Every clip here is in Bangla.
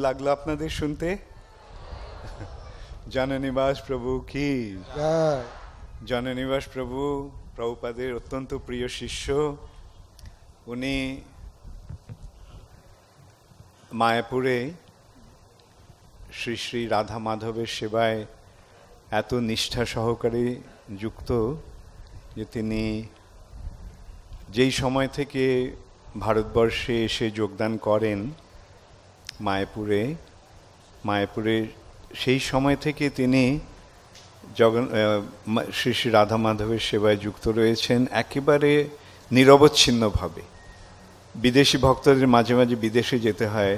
লাগলো আপনাদের শুনতে? জননিবাস প্রভু কি জয়। জননিবাস প্রভু প্রভুপাদের অত্যন্ত প্রিয় শিষ্য। উনি মায়াপুরে শ্রী শ্রী রাধা মাধবের সেবায় এত নিষ্ঠা সহকারে যুক্ত যে তিনি যেই সময় থেকে ভারতবর্ষে এসে যোগদান করেন মায়াপুরে সেই সময় থেকে তিনি শ্রী শ্রী রাধা মাধবের সেবায় যুক্ত রয়েছেন একেবারে নিরবচ্ছিন্নভাবে। বিদেশি ভক্তদের মাঝে মাঝে বিদেশে যেতে হয়,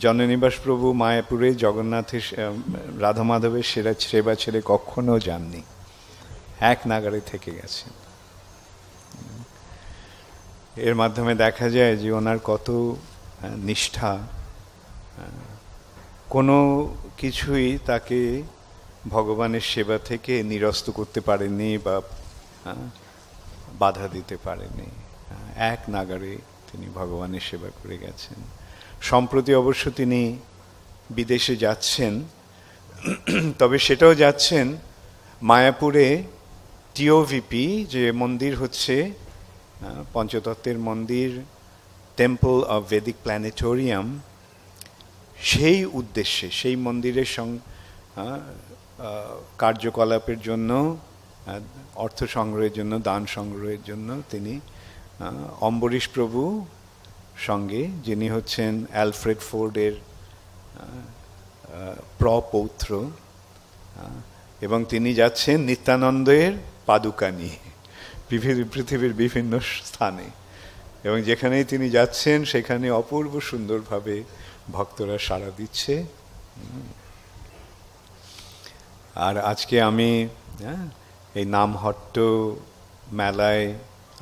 জননিবাস প্রভু মায়াপুরে জগন্নাথের রাধা মাধবের সেবা ছেড়ে কখনো যাননি, এক নাগারে থেকে গেছেন। এর মাধ্যমে দেখা যায় যে ওনার কত নিষ্ঠা, কোনো কিছুই তাকে ভগবানের সেবা থেকে নিরস্ত করতে পারেনি বা বাধা দিতে পারেনি। এক নাগারে তিনি ভগবানের সেবা করে গেছেন। সম্প্রতি অবশ্য তিনি বিদেশে যাচ্ছেন, তবে সেটাও যাচ্ছেন মায়াপুরে টিওভিপি যে মন্দির হচ্ছে পঞ্চতত্ত্বের মন্দির, টেম্পল অফ ভেদিক প্ল্যানেটোরিয়াম, সেই উদ্দেশ্যে সেই মন্দিরের কার্যকলাপের জন্য, অর্থ সংগ্রহের জন্য, দান সংগ্রহের জন্য তিনি অম্বরীশ প্রভু সঙ্গে, যিনি হচ্ছেন অ্যালফ্রেড ফোর্ডের প্রপৌত্র, এবং তিনি যাচ্ছেন নিত্যানন্দের পাদুকা নিয়ে পৃথিবীর বিভিন্ন স্থানে, এবং যেখানেই তিনি যাচ্ছেন সেখানে অপূর্ব সুন্দরভাবে ভক্তরা সাড়া দিচ্ছে। আর আজকে আমি এই নামহট্ট মেলায়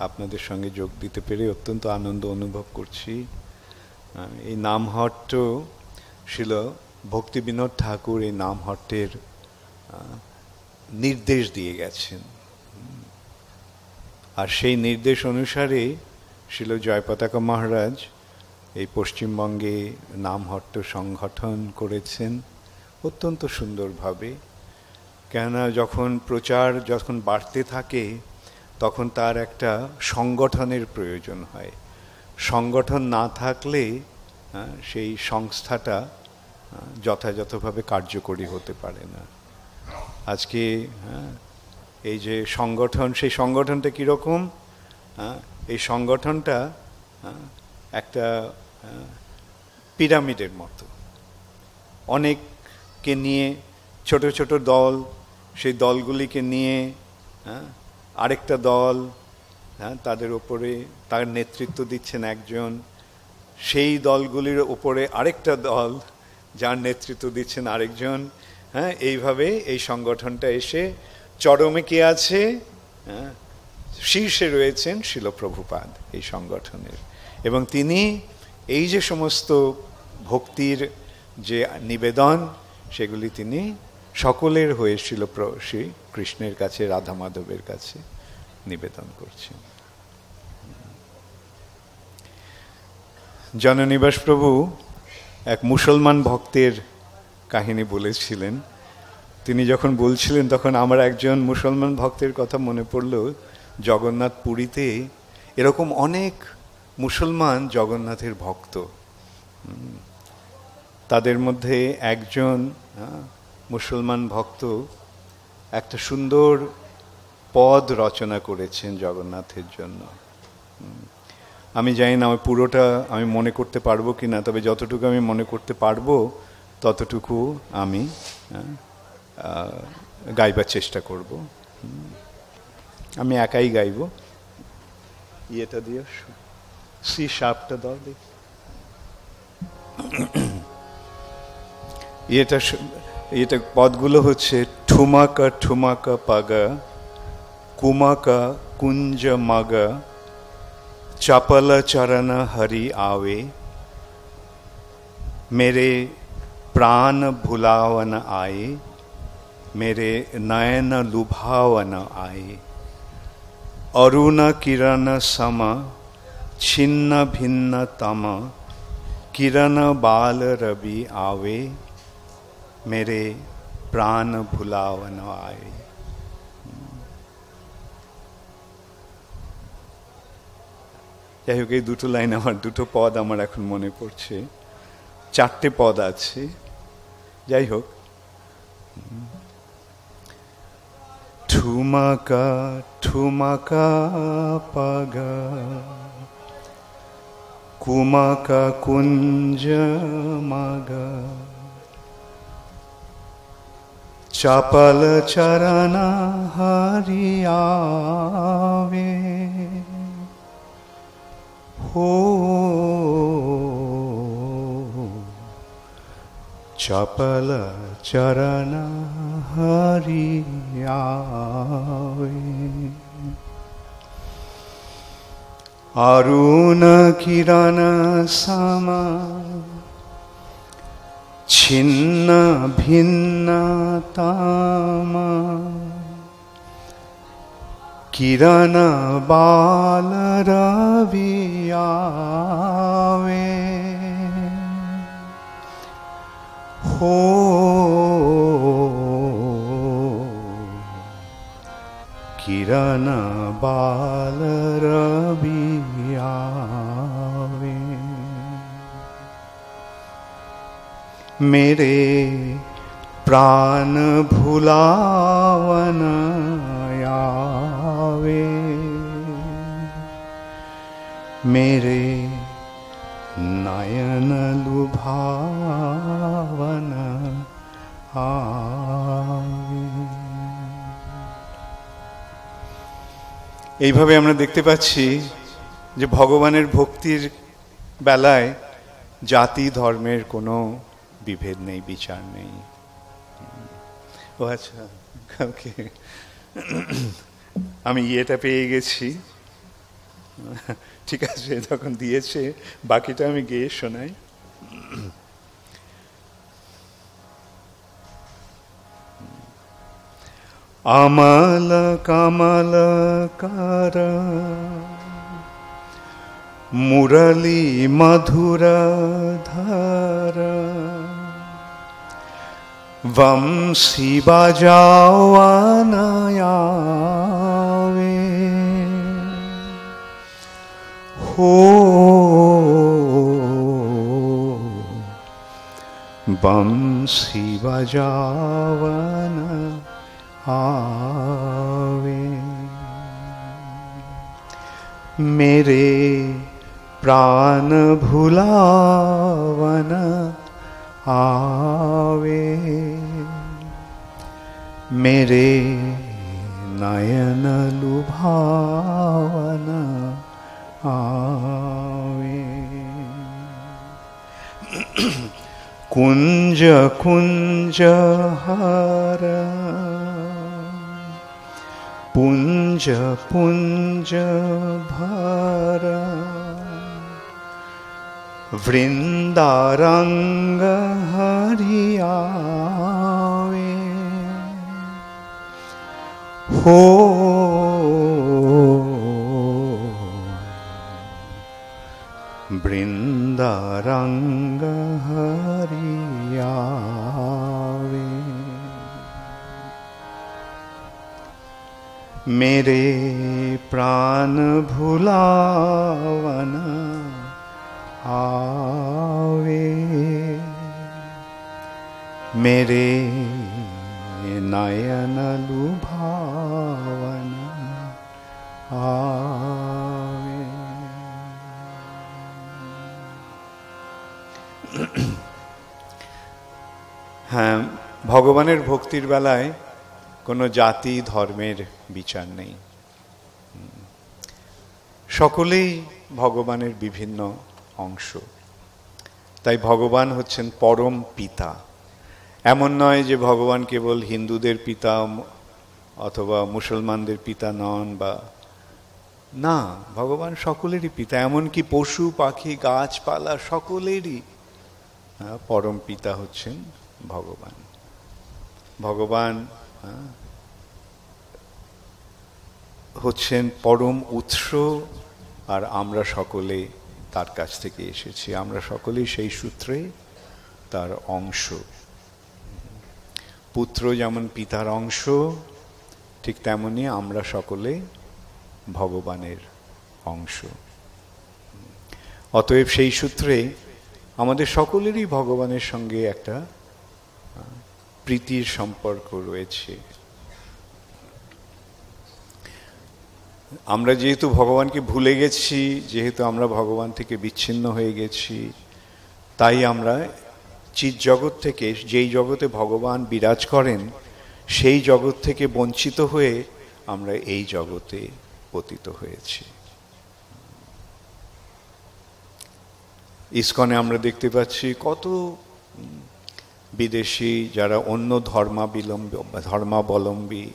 আপনাদের সঙ্গে যোগ দিতে পেরে অত্যন্ত আনন্দ অনুভব করছি। এই নামহট্ট ছিল ভক্তি বিনোদ ঠাকুর এই নামহট্টের নির্দেশ দিয়ে গেছেন, আর সেই নির্দেশ অনুসারে শিল জয়পতাকা মহারাজ এই পশ্চিমবঙ্গে নামহট্ট সংগঠন করেছেন অত্যন্ত সুন্দরভাবে। কেননা যখন প্রচার বাড়তে থাকে তখন তার একটা সংগঠনের প্রয়োজন হয়। সংগঠন না থাকলে সেই সংস্থাটা যথাযথভাবে কার্যকরী হতে পারে না। আজকে এই যে সংগঠন, সেই সংগঠনটা কীরকম? এই সংগঠনটা একটা পিরামিডের মতো, অনেককে নিয়ে ছোট ছোট দল, সেই দলগুলিকে নিয়ে আরেকটা দল, তাদের ওপরে তার নেতৃত্ব দিচ্ছেন একজন, সেই দলগুলির ওপরে আরেকটা দল যার নেতৃত্ব দিচ্ছেন আরেকজন। এইভাবে এই সংগঠনটা এসে চরমে কে আছে? শীর্ষে রয়েছেন শিল প্রভুপাদ এই সংগঠনের, এবং তিনি এই যে সমস্ত ভক্তির যে নিবেদন সেগুলি তিনি সকলের হয়ে শ্রী কৃষ্ণের কাছে, রাধা মাধবের কাছে নিবেদন করছেন। জননিবাস প্রভু এক মুসলমান ভক্তের কাহিনী বলেছিলেন। তিনি যখন বলছিলেন তখন আমার একজন মুসলমান ভক্তের কথা মনে পড়ল। জগন্নাথ পুরীতে এরকম অনেক মুসলমান জগন্নাথের ভক্ত, তাদের মধ্যে একজন মুসলমান ভক্ত একটা সুন্দর পদ রচনা করেছেন জগন্নাথের জন্য। আমি জানি না আমি পুরোটা আমি মনে করতে পারবো কি না, তবে যতটুকু আমি মনে করতে পারবো ততটুকু আমি গাইবার চেষ্টা করব। আমি একাই গাইব। ইয়েটা দিয়ে সি শার্পটা দাও দেখি। এটা পদগুলো হচ্ছে ঠুমাকা ঠুমাকা পাগা, কুমাকা কুঞ্জ মাগা, চাপালা চরণা হরি আवे, मेरे प्राण भुलावन आए, मेरे नयन लुभावन आए, अरुण किरण सम छिन्न भिन्न तम, किरण बाल रवि आवे मेरे प्राण भुलावन आए। যাই হোক, এই দুটো লাইন আমার, দুটো পদ আমার এখন মনে পড়ছে। চারটে পদ আছে, যাই হোক। ঠুমাকা ঠুমাকা পাগা কুমাকা কুঞ্জ মাগা চাপল চরণ হরিয়াবে हो चपल चरण हरि आवे। अरुण किरण सम छिन्न भिन्नताम किरण बाल रवि आवे हो किरण बाल रवि आवे मेरे प्राण भुलावन आवे मेरे नयन लुभावन आवे। এইভাবে আমরা দেখতে পাচ্ছি যে ভগবানের ভক্তির বেলায় জাতি ধর্মের কোনো বিভেদ নেই, বিচার নেই। ও আচ্ছা, ওকে, আমি ইয়েটা পেয়ে গেছি, ঠিক আছে, তখন দিয়েছে, বাকিটা আমি গেয়ে শোনাই। আমল কমল কর মুরলী মধুর ধর वंशी बजाओ आवे हो वंशी बजावन आवे मेरे प्राण भुलावन आवे मेरे नयन लुभावन आवे कुंज कुंज हर पुंज पुंज भर वृंदारंग हरियावे हो वृंदारंग हरियावे मेरे प्राण भुलावन आवे मेरे नयन लुभावन आवे। হ্যাঁ, ভগবানের ভক্তির বেলায় কোনো জাতি ধর্মের বিচার নেই, সকলেই ভগবানের বিভিন্ন অংশ। তাই ভগবান হচ্ছেন পরম পিতা। এমন নয় যে ভগবান কেবল হিন্দুদের পিতা অথবা মুসলমানদের পিতা নন, বা না, ভগবান সকলেরই পিতা। এমনকি পশু পাখি গাছপালা সকলেরই পরম পিতা হচ্ছেন ভগবান। ভগবান হচ্ছেন পরম উৎস, আর আমরা সকলে তার কাছ থেকে এসেছি, আমরা সকলেই সেই সূত্রে তার অংশ। পুত্র যেমন পিতার অংশ, ঠিক তেমনি আমরা সকলে ভগবানের অংশ। অতএব সেই সূত্রে আমাদের সকলেরই ভগবানের সঙ্গে একটা প্রীতির সম্পর্ক রয়েছে। আমরা যেহেতু ভগবানকে ভুলে গেছি, যেহেতু আমরা ভগবান থেকে বিচ্ছিন্ন হয়ে গেছি, তাই আমরা চিৎ জগৎ থেকে, যেই জগতে ভগবান বিরাজ করেন, সেই জগৎ থেকে বঞ্চিত হয়ে আমরা এই জগতে পতিত হয়েছি। ইসকনে আমরা দেখতে পাচ্ছি কত বিদেশি যারা অন্য ধর্মাবলম্বী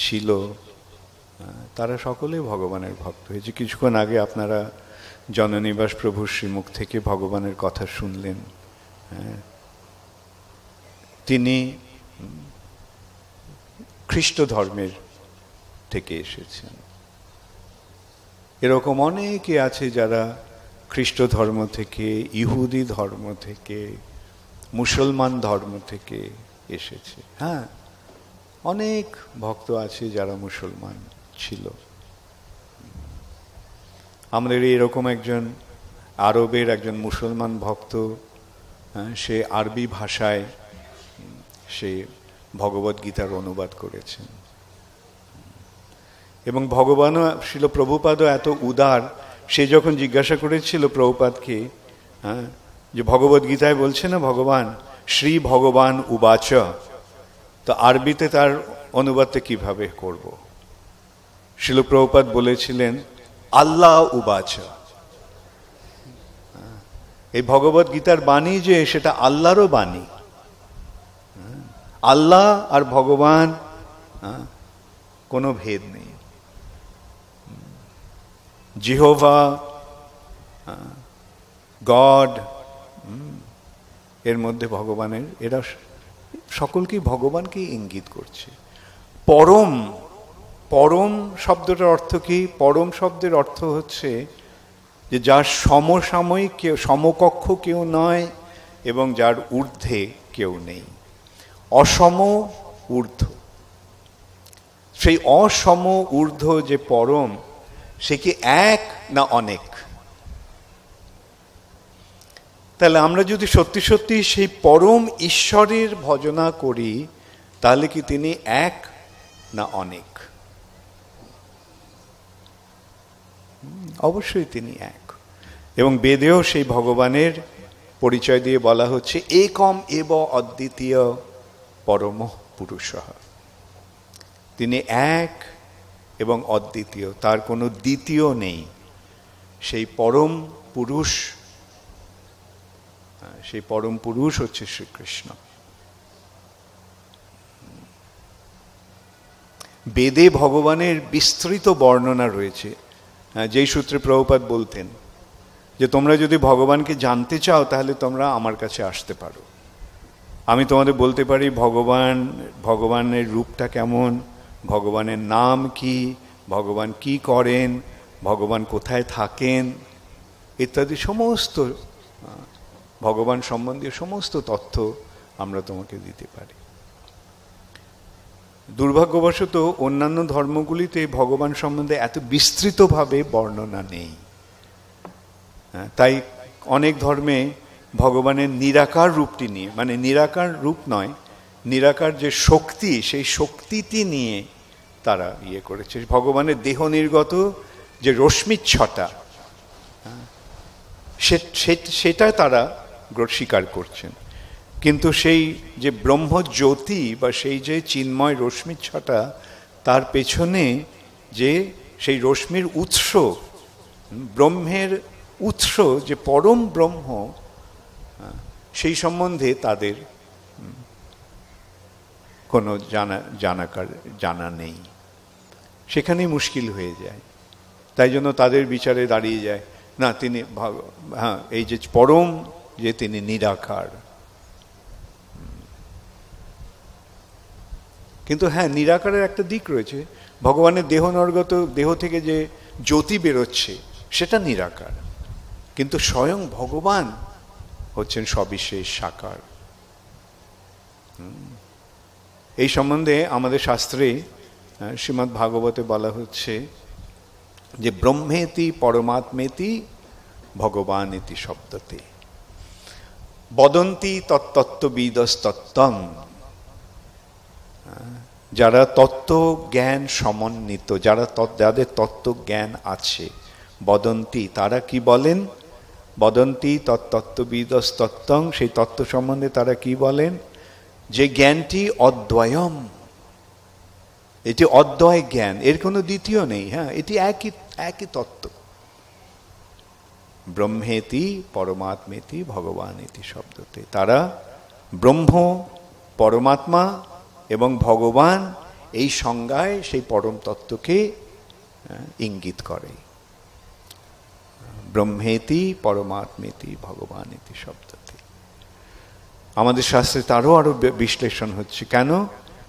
ছিল, তারা সকলে ভগবানের ভক্ত হয়েছে। কিছুক্ষণ আগে আপনারা জননিবাস প্রভু শ্রীমুখ থেকে ভগবানের কথা শুনলেন। তিনি খ্রিস্ট ধর্মের থেকে এসেছেন। এরকম অনেকে আছে যারা খ্রিস্ট ধর্ম থেকে, ইহুদি ধর্ম থেকে, মুসলমান ধর্ম থেকে এসেছে। হ্যাঁ, অনেক ভক্ত আছে যারা মুসলমান ছিল। আমাদের এরকম একজন আরবের একজন মুসলমান ভক্ত, সে আরবি ভাষায় সে ভগবদ গীতার অনুবাদ করেছেন। এবং ভগবানও, শিল প্রভুপাদও এত উদার, সে যখন জিজ্ঞাসা করেছিল প্রভুপাদকে, যে ভগবদ গীতায় বলছে না ভগবান শ্রী ভগবান উবাচ, তো আরবিতে তার অনুবাদটা কিভাবে করব? শিল প্রভুপাদ বলেছিলেন আল্লাহ উবাচ। এই ভগবদ গীতার বাণী যে, সেটা আল্লাহরও বাণী। আল্লাহ আর ভগবান কোনো ভেদ নেই। জিহোভা, গড, এর মধ্যে ভগবানের, এরা সকলকেই ভগবানকে ইঙ্গিত করছে। পরম, পরম শব্দটার অর্থ কি? পরম শব্দের অর্থ হচ্ছে যে যার সমসাময়িক কেউ, সমকক্ষ কেউ নয়, এবং যার ঊর্ধ্বে কেউ নেই। অসম ঊর্ধ্ব, সেই অসম ঊর্ধ্ব যে পরম, সে কি এক না অনেক? তাহলে আমরা যদি সত্যি সত্যি সেই পরম ঈশ্বরের ভজনা করি, তাহলে কি তিনি এক না অনেক? অবশ্যই তিনি এক। এবং বেদেও সেই ভগবানের পরিচয় দিয়ে বলা হচ্ছে একম এব অদ্বিতীয় পরম পুরুষঃ। তিনি এক এবং অদ্বিতীয়, তার কোনো দ্বিতীয় নেই। সেই পরম পুরুষ, সেই পরম পুরুষ হচ্ছে শ্রীকৃষ্ণ। বেদে ভগবানের বিস্তৃত বর্ণনা রয়েছে, যেই সূত্রে প্রভুপাদ বলতেন যে তোমরা যদি ভগবানকে জানতে চাও তাহলে তোমরা আমার কাছে আসতে পারো। আমি তোমাদের বলতে পারি ভগবানের রূপটা কেমন, ভগবানের নাম কি, ভগবান কি করেন, ভগবান কোথায় থাকেন ইত্যাদি সমস্ত ভগবান সম্বন্ধীয় সমস্ত তথ্য আমরা তোমাকে দিতে পারি। দুর্ভাগ্যবশত অন্যান্য ধর্মগুলিতে ভগবান সম্বন্ধে এত বিস্তৃতভাবে বর্ণনা নেই। তাই অনেক ধর্মে ভগবানের নিরাকার রূপটি নিয়ে, মানে নিরাকার রূপ নয়, নিরাকার যে শক্তি, সেই শক্তিটি নিয়ে তারা ইয়ে করেছে। ভগবানের দেহ নির্গত যে রশ্মিচ্ছটা, সেটা তারা স্বীকার করছেন। কিন্তু সেই যে ব্রহ্মজ্যোতি বা সেই যে চিন্ময় রশ্মিচ্ছটা, তার পেছনে যে সেই রশ্মির উৎস, ব্রহ্মের উৎস যে পরম ব্রহ্ম, সেই সম্বন্ধে তাদের কোনো জানা নেই। সেখানেই মুশকিল হয়ে যায়। তাই জন্য তাদের বিচারে দাঁড়িয়ে যায় না, তিনি এই যে পরম, যে তিনি নিরাকার। কিন্তু হ্যাঁ, নিরাকারের একটা দিক রয়েছে। ভগবানের দেহ নির্গত, দেহ থেকে যে জ্যোতি বেরোচ্ছে সেটা নিরাকার। কিন্তু স্বয়ং ভগবান হচ্ছেন সবিশেষ সাকার। এই সম্বন্ধে আমাদের শাস্ত্রে শ্রীমদ্ ভাগবতে বলা হচ্ছে যে ব্রহ্মেতি পরমাত্মেতি ভগবান ইতি শব্দতে বদন্তি তত্ত্ববিদস্তত্ত্বং। যারা তত্ত্ব জ্ঞান সমন্বিত, যাদের তত্ত্ব জ্ঞান আছে, বদন্তি, তারা কি বলেন? বদন্তি তত্ত্ববিদস্তত্ত্বং, সেই তত্ত্ব সম্বন্ধে তারা কি বলেন? যে জ্ঞানটি অদ্বয়ম, এটি অদ্বয় জ্ঞান, এর কোনো দ্বিতীয় নেই। হ্যাঁ, এটি একই তত্ত্ব। ব্রহ্মেতি পরমাত্মেতি ভগবান ইতি শব্দতে, তারা ব্রহ্ম, পরমাত্মা এবং ভগবান এই সংজ্ঞায় সেই পরম তত্ত্বকে ইঙ্গিত করে। ব্রহ্মেতি পরমাত্মেতি ভগবান ইতি শব্দতে। আমাদের শাস্ত্রে তারও আরো বিশ্লেষণ হচ্ছে। কেন?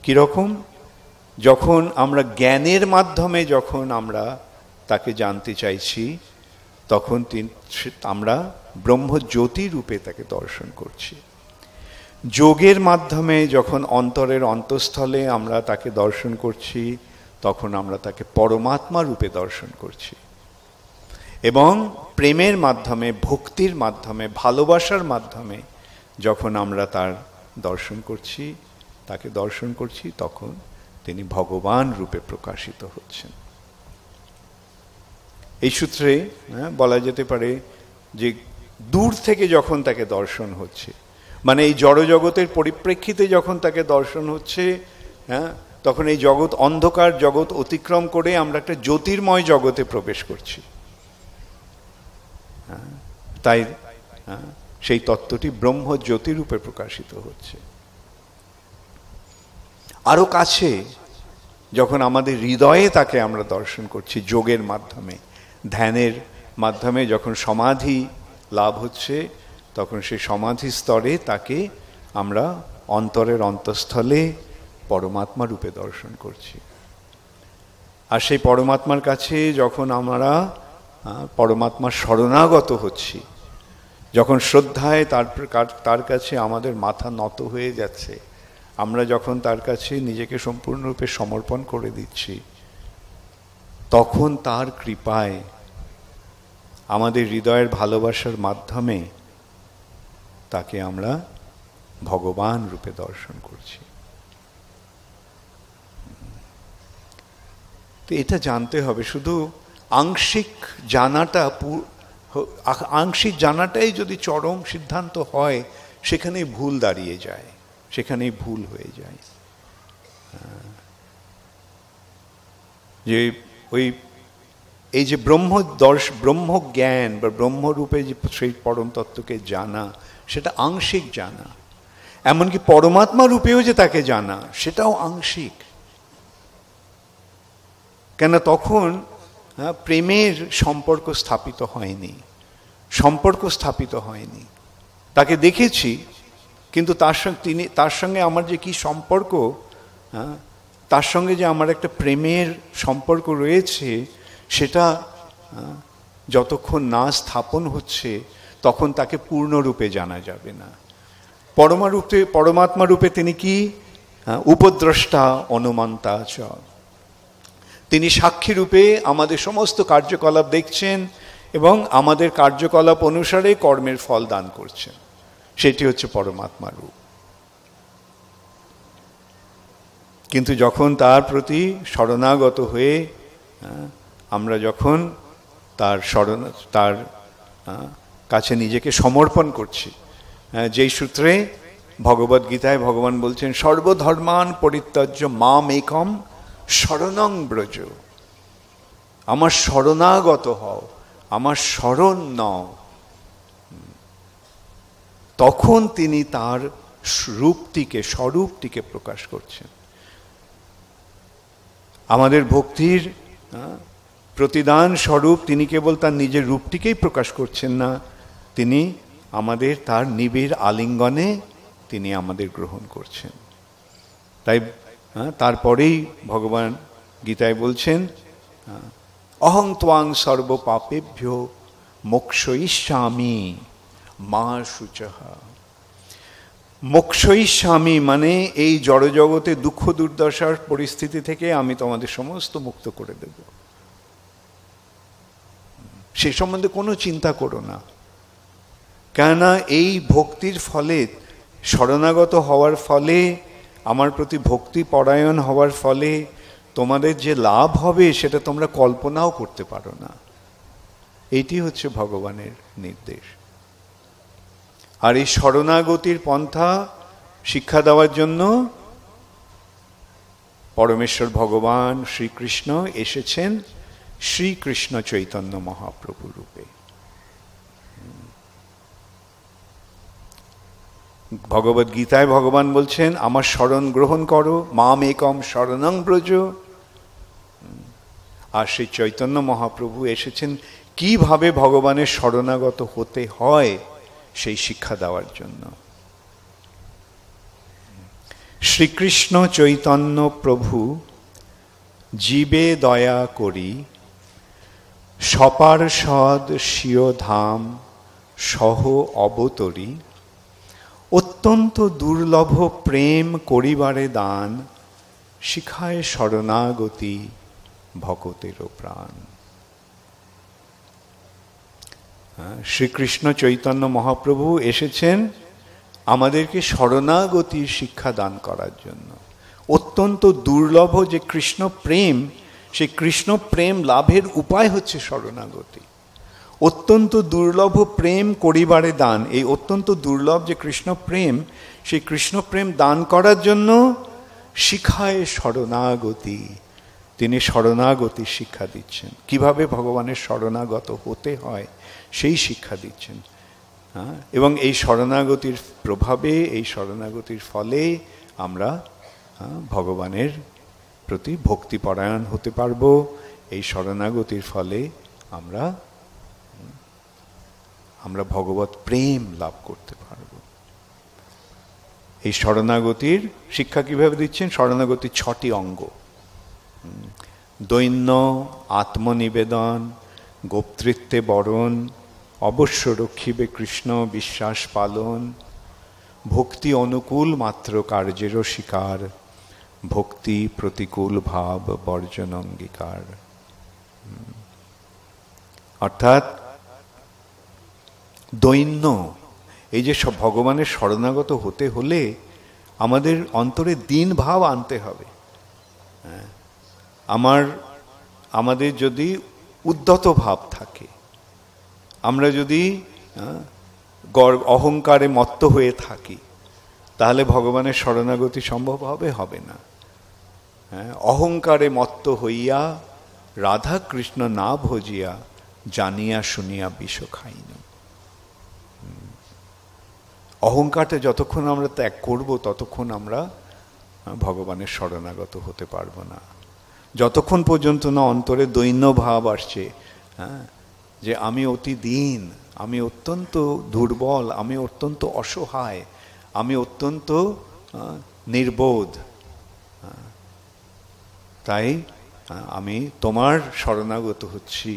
কিরকম? যখন আমরা জ্ঞানের মাধ্যমে যখন আমরা তাকে জানতে চাইছি, তখন আমরা ব্রহ্মজ্যোতি রূপে তাকে দর্শন করছি। যোগের মাধ্যমে যখন অন্তরের অন্তঃস্থলে আমরা তাকে দর্শন করছি, তখন আমরা তাকে পরমাত্মা রূপে দর্শন করছি। এবং প্রেমের মাধ্যমে, ভক্তির মাধ্যমে, ভালোবাসার মাধ্যমে যখন আমরা তার দর্শন করছি, তাকে দর্শন করছি, তখন তিনি ভগবান রূপে প্রকাশিত হচ্ছেন। এই সূত্রে বলা যেতে পারে যে দূর থেকে যখন তাকে দর্শন হচ্ছে, মানে এই জড়জগতের পরিপ্রেক্ষিতে যখন তাকে দর্শন হচ্ছে, হ্যাঁ, তখন এই জগৎ, অন্ধকার জগৎ অতিক্রম করে আমরা একটা জ্যোতির্ময় জগতে প্রবেশ করছি। তাই সেই তত্ত্বটি ব্রহ্মজ্যোতি রূপে প্রকাশিত হচ্ছে। আরো কাছে যখন আমাদের হৃদয়ে তাকে আমরা দর্শন করছি, যোগের মাধ্যমে, ধ্যানের মাধ্যমে যখন সমাধি লাভ হচ্ছে, তখন সেই সমাধি স্তরে তাকে আমরা অন্তরের অন্তঃস্থলে পরমাত্মা রূপে দর্শন করছি। আর সেই পরমাত্মার কাছে যখন আমরা পরমাত্মার শরণাগত হচ্ছি, যখন শ্রদ্ধায় তার কাছে আমাদের মাথা নত হয়ে যাচ্ছে, আমরা যখন তার কাছে নিজেকে সম্পূর্ণরূপে সমর্পণ করে দিচ্ছি, তখন তার কৃপায় আমাদের হৃদয়ের ভালোবাসার মাধ্যমে তাকে আমরা ভগবান রূপে দর্শন করছি। তো এটা জানতে হবে। শুধু আংশিক জানাটাই যদি চরম সিদ্ধান্ত হয়, সেখানেই ভুল দাঁড়িয়ে যায়, সেখানেই ভুল হয়ে যায়। যে এই যে ব্রহ্মজ্ঞান বা ব্রহ্মরূপে যে সেই পরম তত্ত্বকে জানা, সেটা আংশিক জানা। এমনকি পরমাত্মা রূপেও যে তাকে জানা, সেটাও আংশিক। কেন? তখন প্রেমের সম্পর্ক স্থাপিত হয়নি, তাকে দেখেছি, কিন্তু তার সঙ্গে আমার যে কি সম্পর্ক, তার সঙ্গে যে আমার একটা প্রেমের সম্পর্ক রয়েছে, সেটা যতক্ষণ না স্থাপন হচ্ছে, তখন তাকে পূর্ণরূপে জানা যাবে না। পরমাত্মা রূপে তিনি কি? উপদ্রষ্টা অনুমন্তা চ, তিনি সাক্ষী রূপে আমাদের সমস্ত কার্যকলাপ দেখছেন এবং আমাদের কার্যকলাপ অনুসারে কর্মের ফল দান করছেন। সেটি হচ্ছে পরমাত্মা রূপ। কিন্তু যখন তার প্রতি শরণাগত হয়ে আমরা যখন তার কাছে নিজেকে সমর্পণ করছি, যেই সূত্রে ভগবদ গীতায় ভগবান বলছেন, সর্বধর্মান পরিত্যাজ্য মাম একম শরণং ব্রজ, আমার শরণাগত হও, আমার শরণ নাও। তখন তিনি তার স্বরূপটিকে প্রকাশ করছেন। আমাদের ভক্তির প্রতিদান স্বরূপ তিনি কেবল তার নিজের রূপটিকেই প্রকাশ করছেন না, তিনি আমাদের তার নিবিড় আলিঙ্গনে তিনি আমাদের গ্রহণ করছেন। তাই তারপরেই ভগবান গীতায় বলছেন, অহং ত্বাং সর্ব পাপেভ্যো মোক্ষয়িষ্যামি মা শুচঃ। মোক্ষয়িষ্যামি মানে এই জড়জগতে দুঃখ দুর্দশার পরিস্থিতি থেকে আমি তোমাদের সমস্ত মুক্ত করে দেব, সে সম্বন্ধে কোনো চিন্তা করো না। কেননা এই ভক্তির ফলে, শরণাগত হওয়ার ফলে, আমার প্রতি ভক্তি পরায়ণ হওয়ার ফলে তোমাদের যে লাভ হবে সেটা তোমরা কল্পনাও করতে পারো না। এইটি হচ্ছে ভগবানের নির্দেশ। আর এই শরণাগতির পন্থা শিক্ষা দেওয়ার জন্য পরমেশ্বর ভগবান শ্রীকৃষ্ণ এসেছেন শ্রীকৃষ্ণ চৈতন্য মহাপ্রভু রূপে। ভগবদ গীতায় ভগবান বলছেন, আমার শরণ গ্রহণ করো, মাম একম শরণং ব্রজ। আর সেই চৈতন্য মহাপ্রভু এসেছেন কিভাবে ভগবানের শরণাগত হতে হয় সেই শিক্ষা দেওয়ার জন্য। শ্রীকৃষ্ণ চৈতন্য প্রভু জীবে দয়া করি, সপার্ষদ স্বীয় ধাম সহ অবতরী, অত্যন্ত দুর্লভ প্রেম করিবারে দান, শিখায় শরণাগতি ভকতেরও প্রাণ। শ্রীকৃষ্ণ চৈতন্য মহাপ্রভু এসেছেন আমাদেরকে শরণাগতির শিক্ষা দান করার জন্য। অত্যন্ত দুর্লভ যে কৃষ্ণ প্রেম, সেই কৃষ্ণ প্রেম লাভের উপায় হচ্ছে শরণাগতি। অত্যন্ত দুর্লভ প্রেম করিবারে দান, এই অত্যন্ত দুর্লভ যে কৃষ্ণ প্রেম, সেই কৃষ্ণ প্রেম দান করার জন্য শিখায় শরণাগতি। তিনি শরণাগতির শিক্ষা দিচ্ছেন, কিভাবে ভগবানের শরণাগত হতে হয় সেই শিক্ষা দিচ্ছেন। এবং এই শরণাগতির প্রভাবে, এই শরণাগতির ফলে আমরা ভগবানের প্রতি ভক্তিপরায়ণ হতে পারব। এই শরণাগতির ফলে আমরা ভগবত প্রেম লাভ করতে পারব। এই শরণাগতির শিক্ষা কিভাবে দিচ্ছেন? শরণাগতির 6টি অঙ্গ: দৈন্য, আত্মনিবেদন, গোপ্তৃত্বে বরণ, অবশ্য রক্ষিবে কৃষ্ণ বিশ্বাস পালন, ভক্তি অনুকূল মাত্র কার্যেরও স্বীকার, ভক্তি প্রতিকূল ভাব বর্জন অঙ্গীকার। অর্থাৎ দৈন্য, এই যে সব ভগবানের শরণাগত হতে হলে আমাদের অন্তরে দীন ভাব আনতে হবে। আমাদের যদি উদ্ধত ভাব থাকে, আমরা যদি অহংকারে মত্ত হয়ে থাকি, তাহলে ভগবানের শরণাগতি সম্ভব হবে না। অহংকারে মত্ত হইয়া রাধা কৃষ্ণ না ভজিয়া, জানিয়া শুনিয়া বিষ খাইন। অহংকারটা যতক্ষণ আমরা ত্যাগ করব ততক্ষণ আমরা ভগবানের শরণাগত হতে পারবো না। যতক্ষণ পর্যন্ত না অন্তরে দৈন্য ভাব আসছে, যে আমি অতি দীন, আমি অত্যন্ত দুর্বল, আমি অত্যন্ত অসহায়, আমি অত্যন্ত নির্বোধ, তাই আমি তোমার শরণাগত হচ্ছি,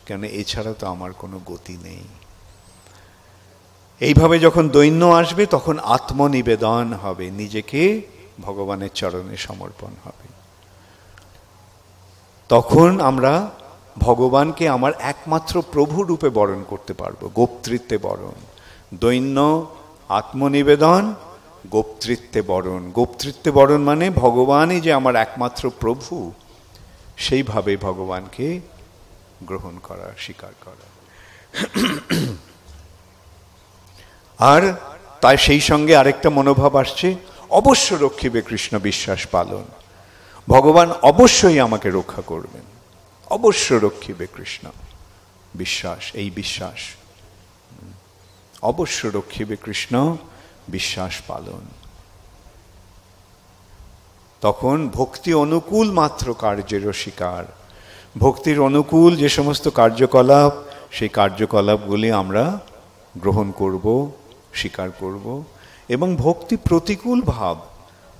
কেন এছাড়া তো আমার কোনো গতি নেই। এইভাবে যখন দৈন্য আসবে তখন আত্মনিবেদন হবে, নিজেকে ভগবানের চরণে সমর্পণ হবে। তখন আমরা ভগবানকে আমার একমাত্র প্রভু রূপে বরণ করতে পারবো। গোপ্তৃত্বে বরণ, দৈন্য, আত্মনিবেদন, গোপ্তৃত্বে বরণ। গোপ্তৃত্বে বরণ মানে ভগবানই যে আমার একমাত্র প্রভু, সেইভাবে ভগবানকে গ্রহণ করা, স্বীকার করা। আর তাই সেই সঙ্গে আরেকটা মনোভাব আসছে, অবশ্য রক্ষিবে কৃষ্ণ বিশ্বাস পালন। ভগবান অবশ্যই আমাকে রক্ষা করবেন, অবশ্য রক্ষিবে কৃষ্ণ বিশ্বাস, এই বিশ্বাস, অবশ্য রক্ষিবে কৃষ্ণ বিশ্বাস পালন। তখন ভক্তি অনুকূল মাত্র কার্যেরও স্বীকার। ভক্তির অনুকূল যে সমস্ত কার্যকলাপ, সেই কার্যকলাপগুলি আমরা গ্রহণ করব, স্বীকার করব। এবং ভক্তি প্রতিকূল ভাব,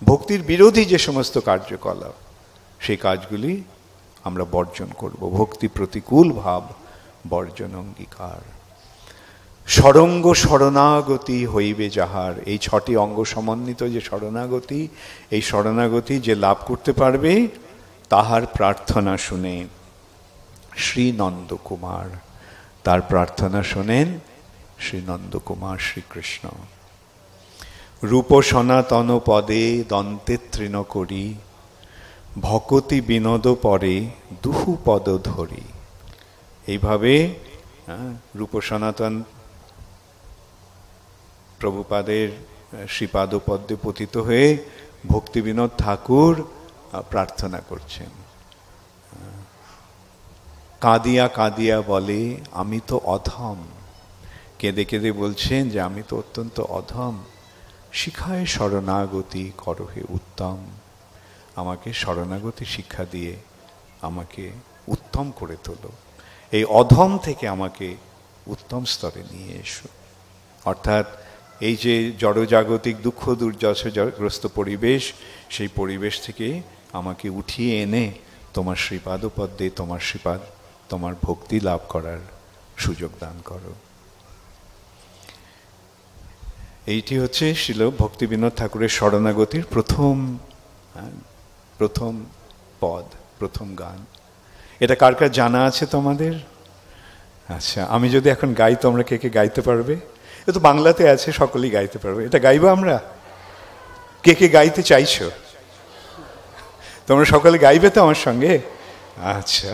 ভক্তির বিরোধী যে সমস্ত কার্যকলাপ, সেই কাজগুলি আমরা বর্জন করব। ভক্তি প্রতিকূল ভাব বর্জন অঙ্গীকার। ষড়ঙ্গ শরণাগতি হইবে যাহার, এই 6টি অঙ্গ সমন্বিত যে শরণাগতি, এই শরণাগতি যে লাভ করতে পারবে, তাহার প্রার্থনা শুনে শ্রী নন্দকুমার, তার প্রার্থনা শোনেন শ্রী নন্দকুমার শ্রীকৃষ্ণ। রূপ সনাতন পদে দন্তে তৃণ করি, ভকতি বিনোদ পরে দুহু পদ ধরি। এইভাবে রূপ সনাতন প্রভুপাদের শ্রীপাদপদ্মে পতিত হয়ে ভক্তি বিনোদ ঠাকুর প্রার্থনা করছেন। কাঁদিয়া কাঁদিয়া বলে আমি তো অধম, কেঁদে কেঁদে বলছেন যে আমি তো অত্যন্ত অধম, শিখায় শরণাগতি করহে উত্তম, আমাকে শরণাগতি শিক্ষা দিয়ে আমাকে উত্তম করে তোলো, এই অধম থেকে আমাকে উত্তম স্তরে নিয়ে এসো। অর্থাৎ এই যে জড়জাগতিক দুঃখ দুর্যশগ্রস্ত পরিবেশ, সেই পরিবেশ থেকে আমাকে উঠিয়ে এনে তোমার শ্রীপাদপদ্মে তোমার শ্রীপাদ তোমার ভক্তি লাভ করার সুযোগ দান করো। এইটি হচ্ছে শিল ভক্তি বিনোদ ঠাকুরের শরণাগতির প্রথম পদ, প্রথম গান। এটা কার কার জানা আছে তোমাদের? আচ্ছা, আমি যদি এখন গাই তোমরা কে কে গাইতে পারবে? এ তো বাংলাতে আছে, সকলেই গাইতে পারবে। এটা গাইবো আমরা? কে কে গাইতে চাইছো? তোমরা সকলে গাইবে তো আমার সঙ্গে? আচ্ছা।